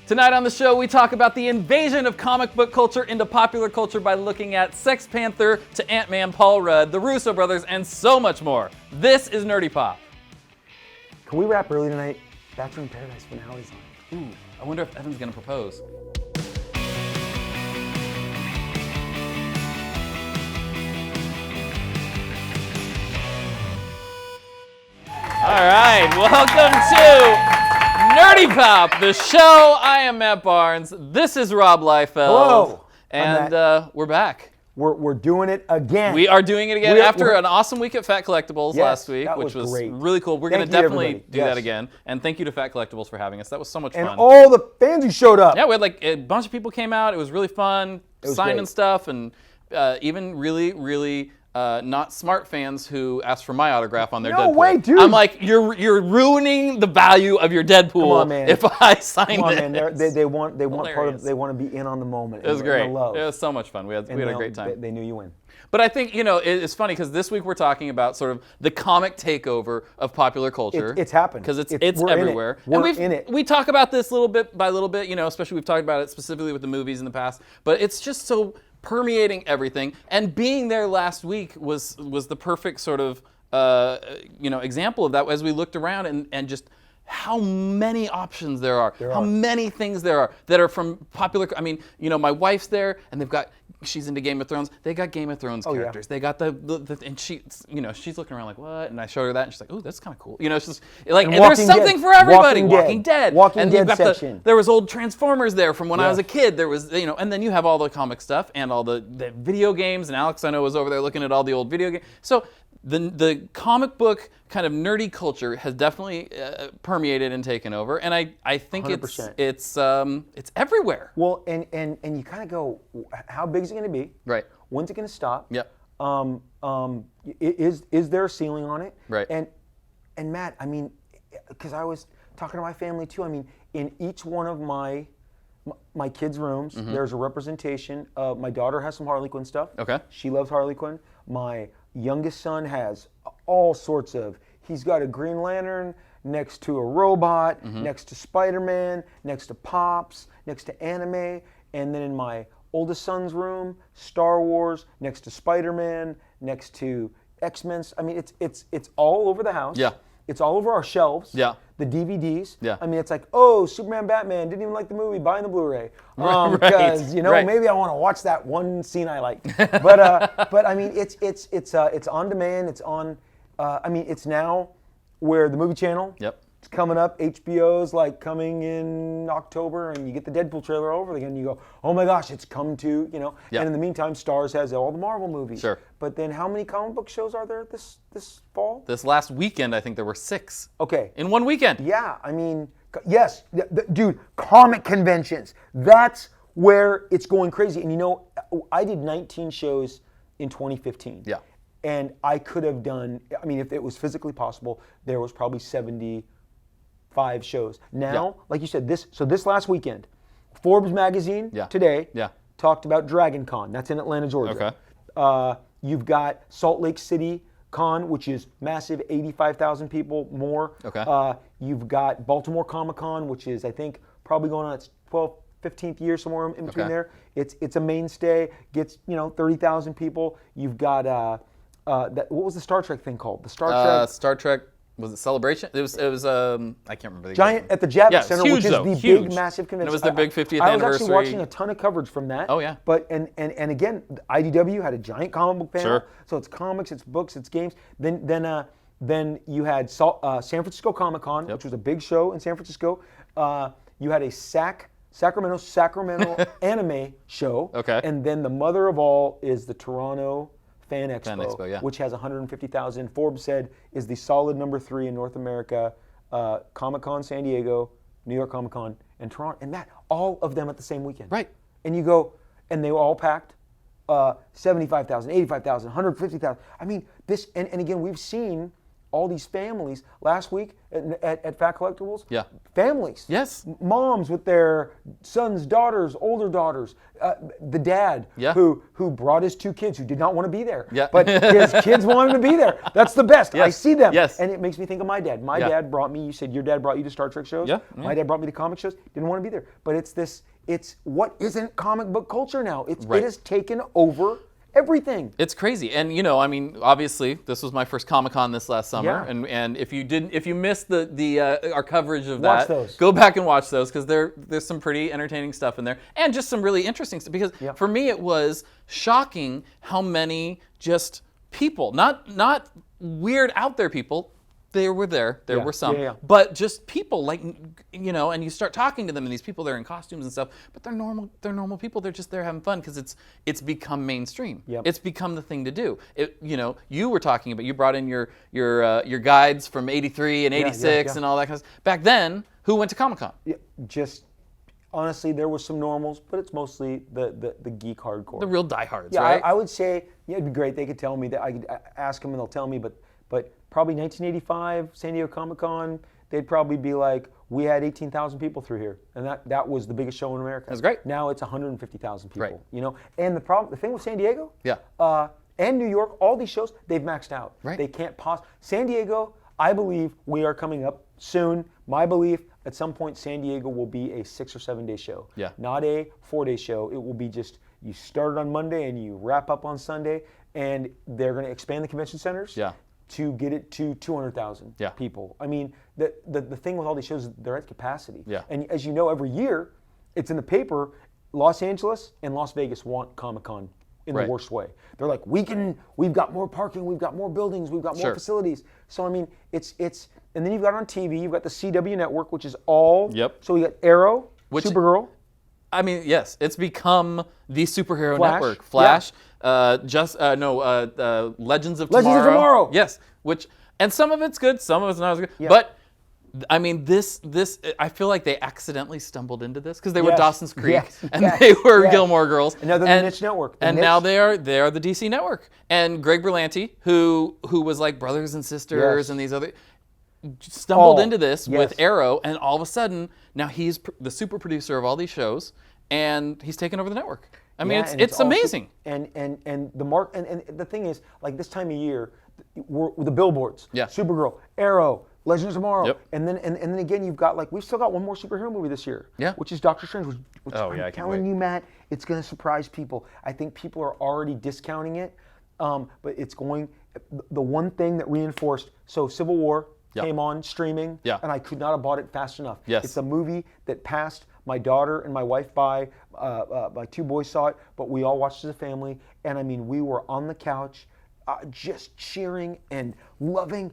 Tonight on the show, we talk about the invasion of comic book culture into popular culture by looking at Sex Panther to Ant-Man, Paul Rudd, the Russo Brothers, and so much more. This is Nerdy Pop. Can we wrap early tonight? Bachelor in Paradise finale's on. Ooh, I wonder if Evan's gonna propose. All right, welcome to Nerdy Pop, the show. I am Matt Barnes. This is Rob Liefeld. Hello. And we're back. We're doing it again. We are doing it again after an awesome week at Fat Collectibles last week, which was great. really cool. We're going to definitely do that again. And thank you to Fat Collectibles for having us. That was so much fun. And all the fans who showed up. Yeah, we had like a bunch of people came out. It was really fun, signing stuff, and even really not smart fans who asked for my autograph on their Deadpool. No way, dude. I'm like, you're ruining the value of your Deadpool if I sign it. Come on, man. They want to be in on the moment. It was great. It was so much fun. We had a great time. They knew you win. But I think, it's funny because this week we're talking about sort of the comic takeover of popular culture. It's happened. Because it's everywhere. We're in it. We talk about this little bit by little bit, especially we've talked about it specifically with the movies in the past. But it's just so permeating everything. And being there last week was the perfect sort of, example of that as we looked around and just how many options there are, how many things there are that are from popular. I mean, my wife's there, and she's into Game of Thrones. They got Game of Thrones characters. Yeah. They got and she's looking around like, what? And I showed her that, and she's like, oh, that's kind of cool. It's just like, and there's something for everybody. Walking Dead. Walking Dead section. There was old Transformers there from when I was a kid. There was, and then you have all the comic stuff and all the video games. And Alex, I know, was over there looking at all the old video games. So the comic book kind of nerdy culture has definitely permeated and taken over, and I think 100%. It's everywhere. Well, and you kind of go, how big is it going to be? Right. When's it going to stop? Yep. Is there a ceiling on it? Right. And Matt, I mean, because I was talking to my family too. I mean, in each one of my kids' rooms, there's a representation. My daughter has some Harley Quinn stuff. Okay. She loves Harley Quinn. My youngest son has all sorts of, he's got a Green Lantern next to a robot, next to Spider-Man, next to Pops, next to anime, and then in my oldest son's room, Star Wars, next to Spider-Man, next to X-Men. I mean, it's all over the house. Yeah. It's all over our shelves. Yeah. The DVDs. Yeah. I mean, it's like, oh, Superman, Batman, didn't even like the movie, buying the Blu-ray. Because maybe I want to watch that one scene I liked. But I mean, it's on demand. It's on. It's now where the movie channel. Yep. It's coming up. HBO's like coming in October, and you get the Deadpool trailer over again. And you go, oh my gosh, it's come to Yep. And in the meantime, Starz has all the Marvel movies. Sure. But then, how many comic book shows are there this fall? This last weekend, I think there were 6. Okay. In one weekend. Yeah, I mean, yes, dude, comic conventions. That's where it's going crazy. And I did 19 shows in 2015. Yeah. And I could have done, I mean, if it was physically possible, there was probably 75 shows. Now, like you said, this last weekend, Forbes magazine today talked about Dragon Con. That's in Atlanta, Georgia. Okay. You've got Salt Lake City Con, which is massive, 85,000 people more. Okay. You've got Baltimore Comic Con, which is, I think, probably going on its 12th, 15th year, somewhere in between there. It's a mainstay, gets 30,000 people. You've got what was the Star Trek thing called? The Star Trek. Was it Celebration? It was I can't remember the Giant at the Javits Center, huge, which is the big, massive convention. And it was their big 50th I anniversary. was actually watching a ton of coverage from that. Oh, yeah. But and again, IDW had a giant comic book panel. Sure. So it's comics, it's books, it's games. Then you had San Francisco Comic Con, which was a big show in San Francisco. You had a Sacramento anime show. Okay. And then the mother of all is the Toronto Fan Expo, Fan Expo, yeah. which has 150,000. Forbes said is the solid number 3 in North America. Comic-Con San Diego, New York Comic Con, and Toronto. And that, all of them at the same weekend. Right. And you go, and they were all packed. 75,000, 85,000, 150,000. I mean, this, and again, we've seen all these families last week at Fat Collectibles. Yeah. Families. Yes. Moms with their sons, daughters, older daughters. The dad Yeah. who brought his 2 kids who did not want to be there. Yeah. But his kids wanted to be there. That's the best. Yes. I see them. Yes. And it makes me think of my dad. My Yeah. dad brought me, you said your dad brought you to Star Trek shows? Yeah. My dad brought me to comic shows. Didn't want to be there. But it's what isn't comic book culture now? It has taken over everything. It's crazy. And I mean, obviously this was my first Comic-Con this last summer. Yeah. And if you missed our coverage of Watch that, those. go back and watch those, because there's some pretty entertaining stuff in there, and just some really interesting stuff, because for me it was shocking how many just people, not weird out there people. They were there. There were some, but just people like, and you start talking to them, and these people, they're in costumes and stuff, but they're normal. They're normal people. They're just there having fun, because it's become mainstream. Yep. It's become the thing to do. You were talking about, you brought in your guides from '83 and '86 and all that kind of stuff. Back then, who went to Comic-Con? Yeah, just honestly, there were some normals, but it's mostly the geek hardcore. The real diehards, Yeah, right? I would say, it'd be great. They could tell me that. I could ask them and they'll tell me, but probably 1985 San Diego Comic-Con, they'd probably be like, we had 18,000 people through here, and that was the biggest show in America. That's great. Now it's 150,000 people. Right. And the thing with San Diego, Yeah. and New York, all these shows, they've maxed out. Right. They can't San Diego, I believe we are coming up soon. My belief, at some point, San Diego will be a 6 or 7 day show. Yeah. Not a 4-day show. It will be just, you start on Monday and you wrap up on Sunday, and they're going to expand the convention centers. Yeah. To get it to 200,000 people. I mean, the thing with all these shows is they're at capacity. Yeah. And as you know, every year, it's in the paper, Los Angeles and Las Vegas want Comic-Con in the worst way. They're like, we've got more parking, we've got more buildings, we've got more facilities. So, I mean, it's and then you've got it on TV, you've got the CW network, which is all. Yep. So you got Arrow, Supergirl. I mean, yes, it's become the superhero Flash. network. Flash, Legends of Tomorrow. Legends of Tomorrow. Yes, and some of it's good, some of it's not as good. Yeah. But I mean, this I feel like they accidentally stumbled into this, because they were Dawson's Creek and they were Gilmore Girls. And now they're the Niche Network. Now they are the DC Network. And Greg Berlanti, who was like Brothers and Sisters and these other, stumbled into this with Arrow, and all of a sudden now he's the super producer of all these shows, and he's taken over the network. I mean, it's amazing. And the thing is, like this time of year, with the billboards, Supergirl, Arrow, Legends of Tomorrow, and then again you've got, like, we've still got one more superhero movie this year, which is Doctor Strange. Which I'm telling you, Matt, it's going to surprise people. I think people are already discounting it, but it's going. The one thing that reinforced, so Civil War came on streaming, and I could not have bought it fast enough. Yes. It's a movie that passed my daughter and my wife by. My 2 boys saw it, but we all watched as a family, and I mean, we were on the couch, just cheering and loving.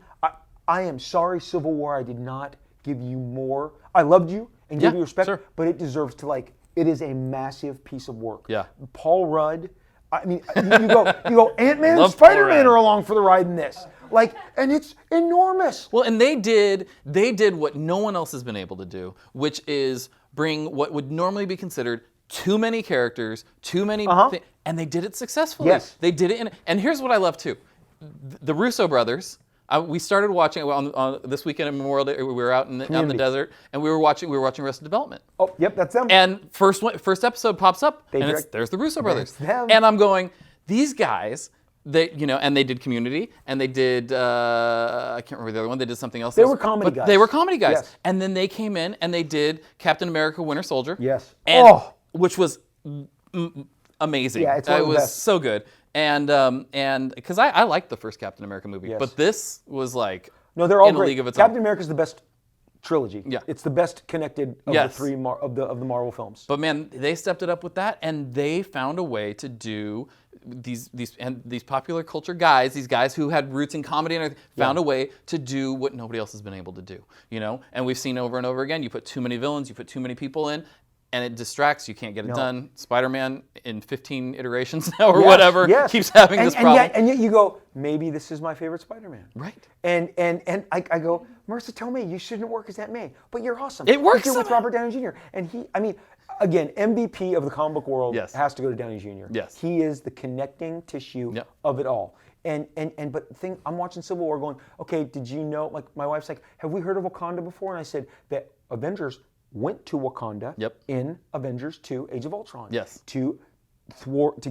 I am sorry, Civil War, I did not give you more. I loved you and gave you respect, but it deserves to, it is a massive piece of work. Yeah. Paul Rudd, I mean, you go Ant-Man and Spider-Man are along for the ride in this. And it's enormous. Well, and they did what no one else has been able to do, which is bring what would normally be considered too many characters, too many things, and they did it successfully. Yes. They did it and here's what I love too. The Russo Brothers, we started watching on this weekend at Memorial Day. We were out in the desert, and we were watching Arrested Development. Oh, yep, that's them. And first episode pops up, there's the Russo Brothers. Them. And I'm going, these guys, and they did Community, and they did I can't remember the other one. They did something else. They were comedy guys. They were comedy guys. Yes. And then they came in and they did Captain America: Winter Soldier. Yes. And, which was amazing. Yeah, it's one of the was best. so good. And because I liked the first Captain America movie, but this was like they're all in a great. league of its Captain own. America's the best trilogy. Yeah. It's the best connected of the 3 of the Marvel films. But man, they stepped it up with that, and they found a way to do these popular culture guys, these guys who had roots in comedy and everything, found a way to do what nobody else has been able to do. And we've seen over and over again. You put too many villains, you put too many people in, and it distracts. You can't get it done. Spider-Man in 15 iterations now or whatever keeps having this problem. And yet you go, maybe this is my favorite Spider-Man. Right. And I go, Marissa Tomei, you shouldn't work as Aunt May, but you're awesome. It works with Robert Downey Jr. And again, MVP of the comic book world has to go to Downey Jr. Yes. He is the connecting tissue of it all. But the thing, I'm watching Civil War going, okay, did you know, like my wife's like, have we heard of Wakanda before? And I said that Avengers went to Wakanda in Avengers 2, Age of Ultron. Yes. To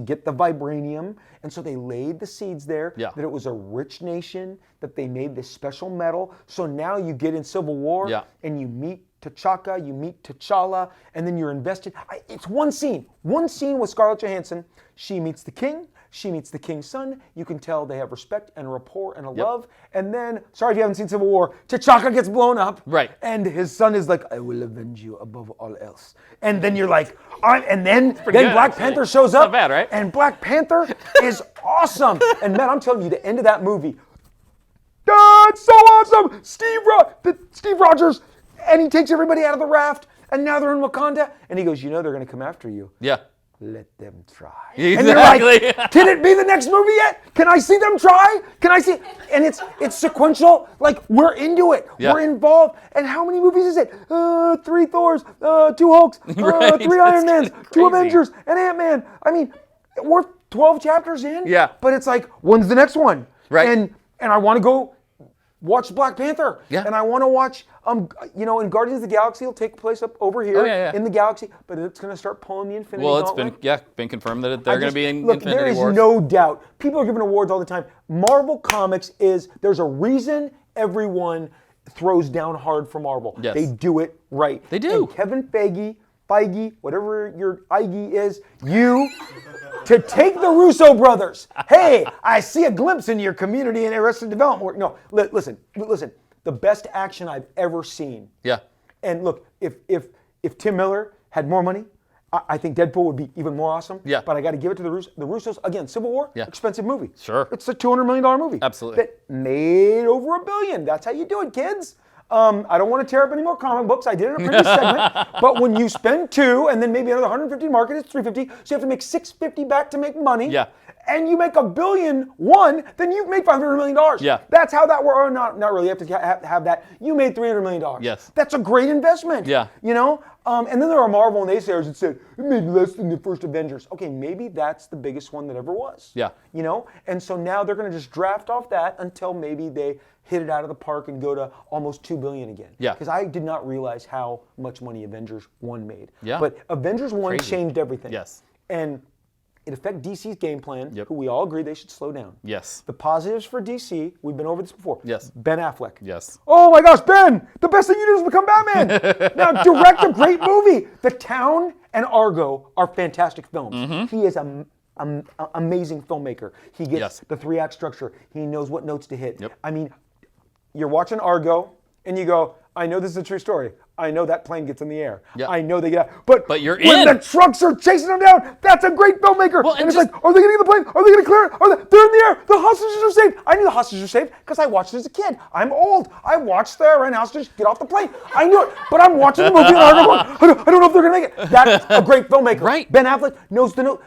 get the vibranium, and so they laid the seeds there, that it was a rich nation, that they made this special metal. So now you get in Civil War, and you meet T'Chaka, you meet T'Challa, and then you're invested. It's one scene with Scarlett Johansson. She meets the king, she meets the king's son. You can tell they have respect and a rapport and a love. And then, sorry if you haven't seen Civil War, T'Chaka gets blown up. Right. And his son is like, I will avenge you above all else. And then you're like, and then Black Panther shows up. Not bad, right? And Black Panther is awesome. And man, I'm telling you, the end of that movie, that's so awesome. Steve Rogers, and he takes everybody out of the raft, and now they're in Wakanda, and he goes, you know they're going to come after you. Yeah. Let them try. Exactly. And you're like, can it be the next movie yet? Can I see them try? Can I see? And it's sequential. Like, we're into it. Yeah. We're involved. And how many movies is it? 3 Thors, 2 Hulks, Right. 3 Iron Mans, It's 2 crazy. Avengers, and Ant-Man. I mean, we're 12 chapters in. Yeah. But it's like, when's the next one? Right. And I want to go watch Black Panther. Yeah. And I want to watch, and Guardians of the Galaxy will take place up over here in the galaxy, but it's going to start pulling the Infinity Gauntlet. It's been confirmed that they're going to be in Look, Infinity there is Wars. no doubt. People are giving awards all the time. Marvel Comics there's a reason everyone throws down hard for Marvel. Yes. They do it right. They do. And Kevin Feige, whatever your Feige is, to take the Russo Brothers. Hey, I see a glimpse in your community and Arrested Development work. No, listen. The best action I've ever seen. Yeah. And look, if Tim Miller had more money, I think Deadpool would be even more awesome. Yeah. But I got to give it to the Russos. Again, Civil War, expensive movie. Sure. It's a $200 million movie. Absolutely. That made over $1 billion. That's how you do it, kids. I don't want to tear up any more comic books. I did it in a previous segment. But when you spend $2 and then maybe another $150 market, it's $350. So you have to make $650 back to make money. Yeah. And you make $1 billion, then you've made $500 million. Yeah. That's how that works. Not really. You have to have that. You made $300 million. Yes. That's a great investment. Yeah. And then there are Marvel naysayers that said, it made less than the first Avengers. Okay, maybe that's the biggest one that ever was. Yeah. And so now they're going to just draft off that until maybe they hit it out of the park and go to almost $2 billion again. Yeah. Because I did not realize how much money Avengers 1 made. Yeah. But Avengers 1 Crazy. changed everything. Yes. And it affected DC's game plan, who we all agree they should slow down. Yes. The positives for DC, we've been over this before. Yes. Ben Affleck. Yes. Oh my gosh, Ben! The best thing you do is become Batman! Now direct a great movie. The Town and Argo are fantastic films. Mm-hmm. He is an amazing filmmaker. He gets Yes. the 3-act structure. He knows what notes to hit. Yep. I mean, you're watching Argo and you go, I know this is a true story. I know that plane gets in the air. Yep. I know they get out. But you're when in. the trucks are chasing them down, that's a great filmmaker. Well, and it's like, are they getting in the plane? Are they going to clear it? They're in the air. The hostages are saved. I knew the hostages were saved because I watched it as a kid. I'm old. I watched the Iran hostages get off the plane. I knew it. But I'm watching the movie and I'm going, I don't know if they're going to make it. That's a great filmmaker. Right. Ben Affleck knows the note.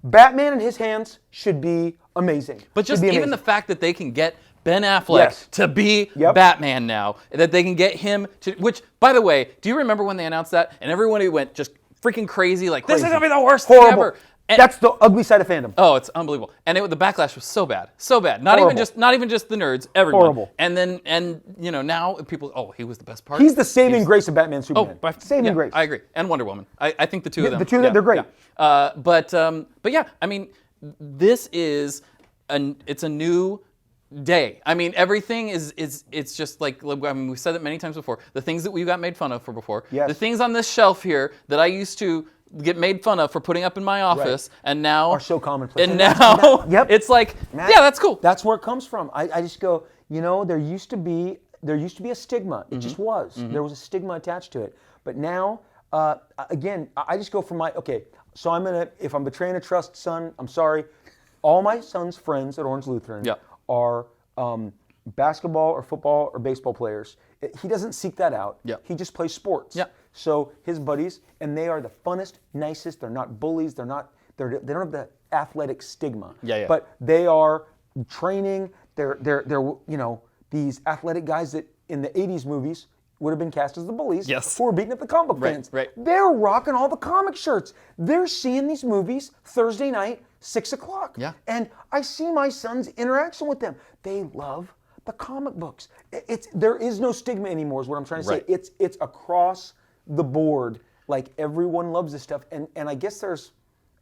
Batman in his hands should be amazing. But just Should be even amazing. the fact that they can get Ben Affleck to be Batman now, that they can get him to, which, by the way, do you remember when they announced that? And everyone went just freaking crazy, like, this is going to be the worst thing ever. And, that's the ugly side of fandom. Oh, it's unbelievable. And the backlash was so bad. So bad. Not even just the nerds, everyone. Horrible. And then, now people, he was the best part. He's the saving grace of Batman Superman. Saving grace. I agree. And Wonder Woman. I think the two of them. The two of them, they're great. Yeah. But yeah, I mean, this is, it's a new day. I mean, everything it's just like, I mean, we've said it many times before. The things that we got made fun of for before. Yes. The things on this shelf here that I used to get made fun of for putting up in my office, and now are so commonplace. And now it's like, Matt, yeah, that's cool. That's where it comes from. I just go, there used to be a stigma. It just was. There was a stigma attached to it. But now, again, I just go from so if I'm betraying a trust son, I'm sorry. All my son's friends at Orange Lutheran are basketball or football or baseball players. He doesn't seek that out. He just plays sports. So his buddies, and they are the funnest, nicest. They're not bullies. They don't have the athletic stigma. But they are training. They're these athletic guys that in the 80s movies would have been cast as the bullies who were beating up the comic book fans. They're rocking all the comic shirts. They're seeing these movies Thursday night, 6 o'clock. Yeah. And I see my son's interaction with them. They love the comic books. There is no stigma anymore is what I'm trying to say. It's across the board. Like everyone loves this stuff. And I guess there's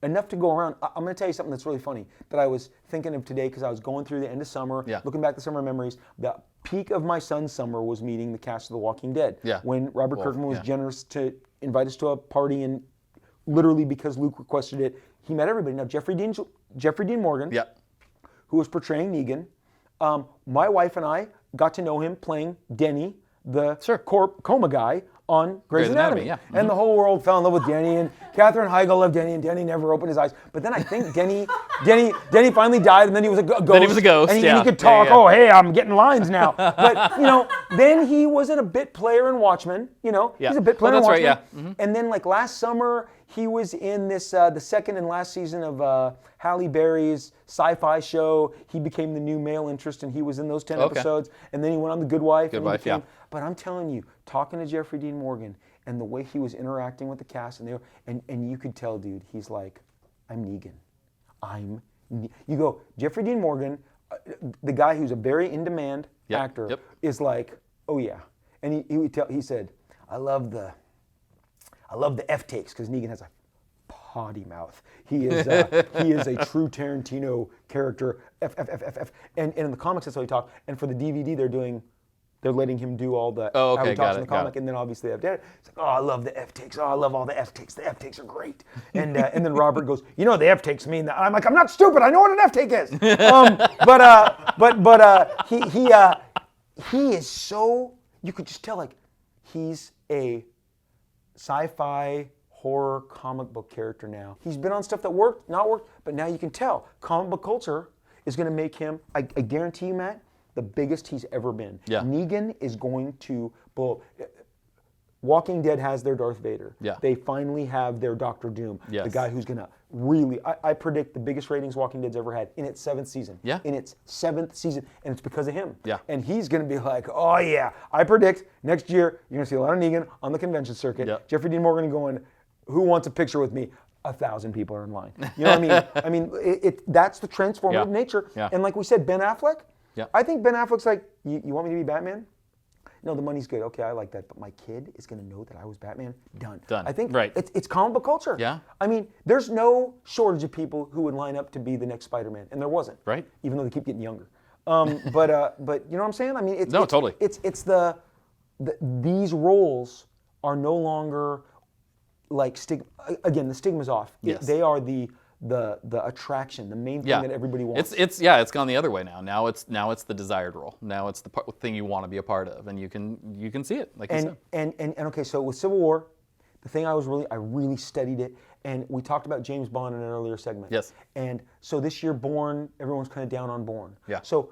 enough to go around. I'm going to tell you something that's really funny that I was thinking of today because I was going through the end of summer, looking back to summer memories. The peak of my son's summer was meeting the cast of The Walking Dead. Yeah. When Robert Kirkman was generous to invite us to a party, and literally because Luke requested it, he met everybody. Now Jeffrey Dean Morgan, who was portraying Negan, my wife and I got to know him playing Denny, the coma guy on Grey's Anatomy. And the whole world fell in love with Denny, and Katherine Heigl loved Denny, and Denny never opened his eyes. But then I think Denny finally died, and then he was a ghost. Then he was a ghost, and he could talk. Oh, hey, I'm getting lines now. But then he wasn't a bit player in Watchmen. He's a bit player in Watchmen. Right, yeah. And then like last summer, he was in this the second and last season of Halle Berry's sci-fi show. He became the new male interest, and he was in those 10 episodes. And then he went on The Good Wife. But I'm telling you, talking to Jeffrey Dean Morgan and the way he was interacting with the cast, and you could tell, dude, he's like, I'm Negan. You go, Jeffrey Dean Morgan, the guy who's a very in-demand actor, is like, oh yeah. And he said, I love the F takes because Negan has a potty mouth. He is a true Tarantino character. F. And in the comics, that's how he talks. And for the DVD, they're letting him do all the how he talks in the comic, and then obviously they have dad. It's like, oh, I love the F takes. Oh, I love all the F takes. The F takes are great. And then Robert goes, the F takes mean that. I'm like, I'm not stupid. I know what an F take is. He is so. You could just tell like he's a sci-fi horror comic book character now. He's been on stuff that worked, not worked, but now you can tell comic book culture is going to make him. I guarantee you, Matt, the biggest he's ever been. Yeah. Negan is going to blow. Walking Dead has their Darth Vader. Yeah. They finally have their Doctor Doom. Yes. The guy who's going to really, I predict the biggest ratings Walking Dead's ever had in its 7th season. Yeah. In its 7th season. And it's because of him. Yeah. And he's going to be like, oh yeah, I predict next year you're going to see a lot of Negan on the convention circuit. Yeah. Jeffrey Dean Morgan going, who wants a picture with me? 1,000 people are in line. You know what I mean? That's the transformative nature. Yeah. And like we said, Ben Affleck, yeah. I think Ben Affleck's like, you want me to be Batman? No, the money's good. Okay, I like that. But my kid is going to know that I was Batman. Done. I think it's comic book culture. Yeah. I mean, there's no shortage of people who would line up to be the next Spider-Man. And there wasn't. Right. Even though they keep getting younger. But you know what I'm saying? I mean, totally. It's these roles are no longer like again, the stigma's off. Yes. They are the attraction, the main thing that everybody wants. It's gone the other way now. Now it's the desired role. Now it's the thing you want to be a part of, and you can see it like you said. And okay, so with Civil War, the thing I really studied it, and we talked about James Bond in an earlier segment. Yes. And so this year, Bourne, everyone's kind of down on Bourne. Yeah. So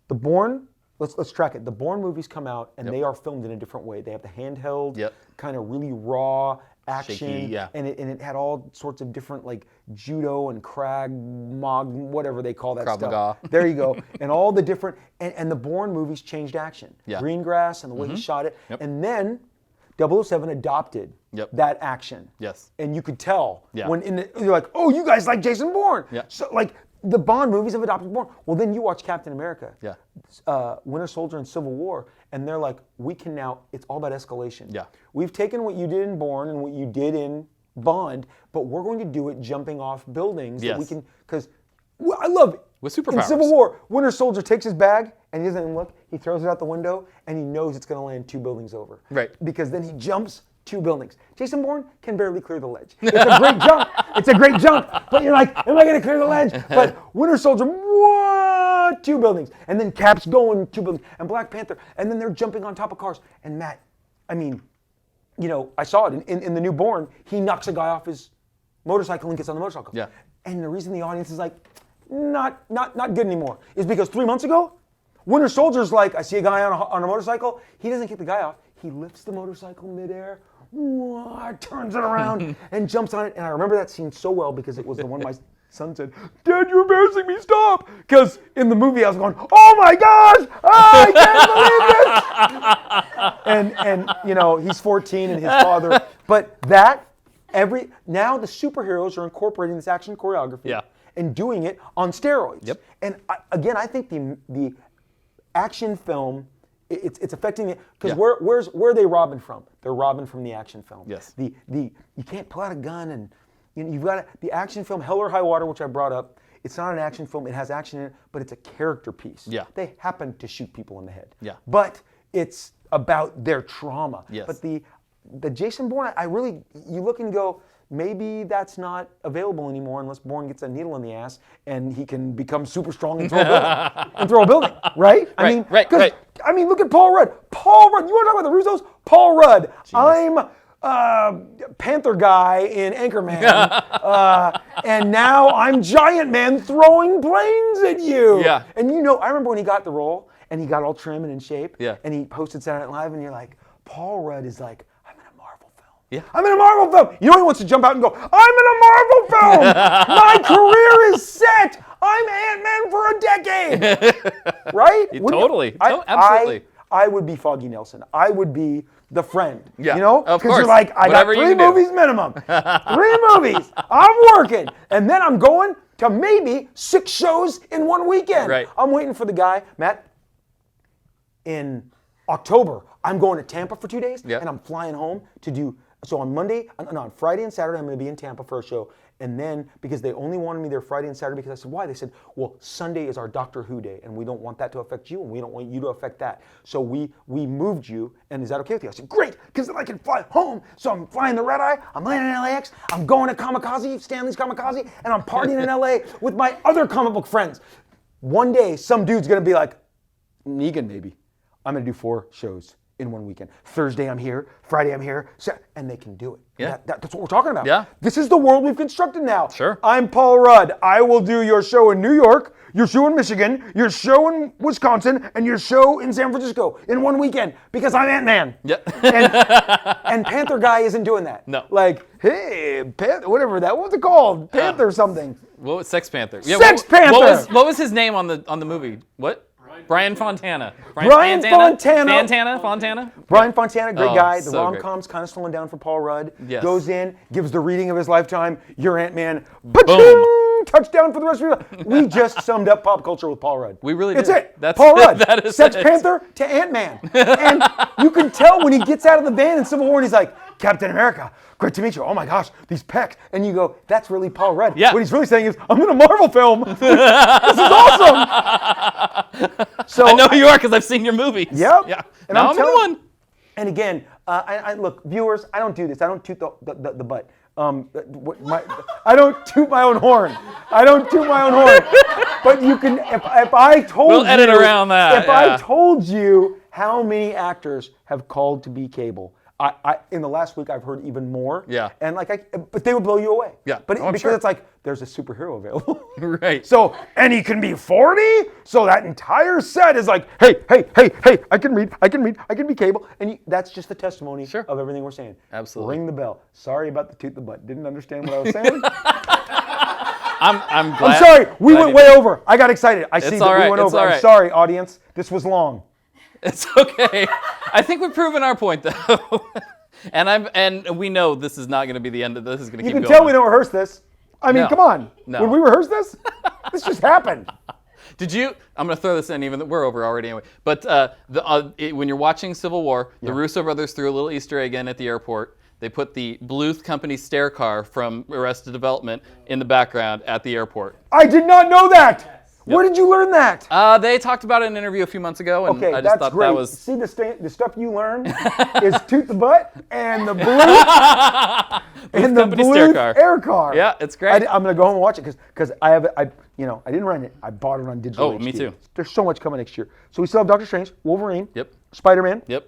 the Bourne, let's track it. The Bourne movies come out, and they are filmed in a different way. They have the handheld, kind of really raw action, shaky, and it had all sorts of different like judo and Krag Mag, whatever they call that Krav stuff. Maga. There you go. And all the different and the Bourne movies changed action. Yeah. Greengrass and the way he shot it, and then 007 adopted that action. Yes. And you could tell when you're like, oh, you guys like Jason Bourne. Yeah. So like the Bond movies have adopted Bourne. Well, then you watch Captain America, Winter Soldier, and Civil War, and they're like, we can now. It's all about escalation. Yeah. We've taken what you did in Bourne and what you did in Bond, but we're going to do it jumping off buildings that we can. Because I love it. With superpowers. In Civil War, Winter Soldier takes his bag and he doesn't even look. He throws it out the window and he knows it's going to land 2 buildings over. Right. Because then he jumps 2 buildings. Jason Bourne can barely clear the ledge. It's a great jump. It's a great jump. But you're like, am I going to clear the ledge? But Winter Soldier, what? 2 buildings. And then Cap's going 2 buildings. And Black Panther. And then they're jumping on top of cars. And Matt, I mean, I saw it in the new Bourne. He knocks a guy off his motorcycle and gets on the motorcycle. Yeah. And the reason the audience is like, not good anymore is because 3 months ago, Winter Soldier's like, I see a guy on a motorcycle. He doesn't kick the guy off. He lifts the motorcycle midair, turns it around, and jumps on it. And I remember that scene so well because it was the one my son said, Dad, you're embarrassing me, stop. Because in the movie I was going, oh my gosh, I can't believe this. and he's 14 and his father. But now the superheroes are incorporating this action choreography. Yeah. and doing it on steroids. Yep. And I think the action film, it's affecting it because where are they robbing from? They're robbing from the action film. Yes. You can't pull out a gun and you've got the action film Hell or High Water, which I brought up. It's not an action film. It has action in it, but it's a character piece. Yeah. They happen to shoot people in the head. Yeah. But it's about their trauma. Yes. But the Jason Bourne, you look and go, maybe that's not available anymore unless Bourne gets a needle in the ass and he can become super strong and throw a building. Right? Right. I mean, look at Paul Rudd. Paul Rudd. You want to talk about the Russos? Paul Rudd. Jeez. I'm Panther guy in Anchorman, and now I'm Giant Man throwing planes at you. Yeah. And I remember when he got the role and he got all trim and in shape. Yeah. And he posted Saturday Night Live, and you're like, Paul Rudd is like, I'm in a Marvel film. Yeah. I'm in a Marvel film. He wants to jump out and go, I'm in a Marvel film. My career is set. I'm Ant-Man for a decade. Right? Totally. Absolutely. I would be Foggy Nelson. I would be the friend. Yeah, Of course. Because you're like, I Whatever got 3 movies minimum. 3 movies. I'm working. And then I'm going to maybe 6 shows in one weekend. Right. I'm waiting for the guy, Matt, in October, I'm going to Tampa for 2 days, and I'm flying home to do, so on Friday and Saturday, I'm going to be in Tampa for a show. And then, because they only wanted me there Friday and Saturday, because I said, why? They said, well, Sunday is our Doctor Who day, and we don't want that to affect you, and we don't want you to affect that. So we moved you, and is that okay with you? I said, great, because then I can fly home. So I'm flying the red eye, I'm landing in LAX, I'm going to Kamikaze, Stanley's Kamikaze, and I'm partying in LA with my other comic book friends. One day, some dude's going to be like, Negan, maybe. I'm going to do 4 shows in one weekend. Thursday I'm here, Friday I'm here, and they can do it. Yeah. That's what we're talking about. Yeah. This is the world we've constructed now. Sure. I'm Paul Rudd. I will do your show in New York, your show in Michigan, your show in Wisconsin, and your show in San Francisco in one weekend because I'm Ant-Man. Yep. And Panther guy isn't doing that. No. Like, hey, whatever that, what was it called? Panther something. What was Sex Panther? Yeah, Sex Panther! What was his name on the movie? What? Brian Fontana. Brian Fontana. Fontana? Brian Fontana, great guy. The so rom-com's kind of slowing down for Paul Rudd. Yes. Goes in, gives the reading of his lifetime. You're Ant-Man. Boom. Touchdown for the rest of your life. We just summed up pop culture with Paul Rudd. We really It's did. it. Paul Rudd. That is Sex it. Panther to Ant-Man. And you can tell when he gets out of the van in Civil War and he's like, Captain America, great to meet you. Oh my gosh, these pecs. And you go, that's really Paul Rudd. Yeah. What he's really saying is, I'm in a Marvel film. This is awesome. So I know who you are because I've seen your movies. Yep. Yeah. And Now I'm in one. And again, look, viewers, I don't do this. I don't toot the butt. I don't toot my own horn. But you can, if I told you. We'll edit around that. If I told you how many actors have called to be cable, in the last week I've heard even more. Yeah. And but they would blow you away. Yeah. But I'm because sure. it's like there's a superhero available. Right. So, and he can be 40? So that entire set is like, hey, I can read, I can be cable. And that's just the testimony of everything we're saying. Absolutely. Ring the bell. Sorry about the toot the butt. Didn't understand what I was saying. I'm glad. I'm sorry. We went way over. I got excited. I see that we went over. All right. I'm sorry, audience. This was long. It's okay. I think we've proven our point, though. And we know this is not going to be the end of this. This is going to keep going. You can tell we don't rehearse this. I mean, No. come on. No. Would we rehearse this? This just happened. Did you? I'm going to throw this in, even though we're over already anyway. But when you're watching Civil War, the Russo Brothers threw a little Easter egg in at the airport. They put the Bluth Company stair car from Arrested Development in the background at the airport. I did not know that. Where did you learn that? They talked about it in an interview a few months ago, and Okay, I just that's thought great. that was. See, the stuff you learn is Toot the Butt and the Bluth and the Company stair Bluth car. air car. Yeah, it's great. I'm gonna go home and watch it because I didn't rent it. I bought it on digital. Oh, me HD. too. There's so much coming next year. So we still have Doctor Strange, Wolverine, Yep. Spider-Man, Yep.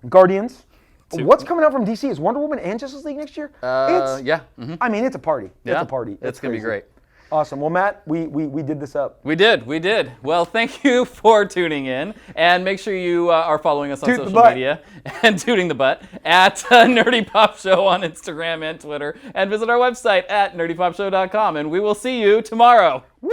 Guardians. What's coming out from DC? Is Wonder Woman and Justice League next year? Yeah. Mm-hmm. I mean, it's a party. Yeah. It's a party. It's going to be crazy. great. Awesome. Well, Matt, we did this up. We did. Well, thank you for tuning in, and make sure you are following us on Toot the social butt. media and tooting the butt at Nerdy Pop Show on Instagram and Twitter, and visit our website at nerdypopshow.com, and we will see you tomorrow. Woo!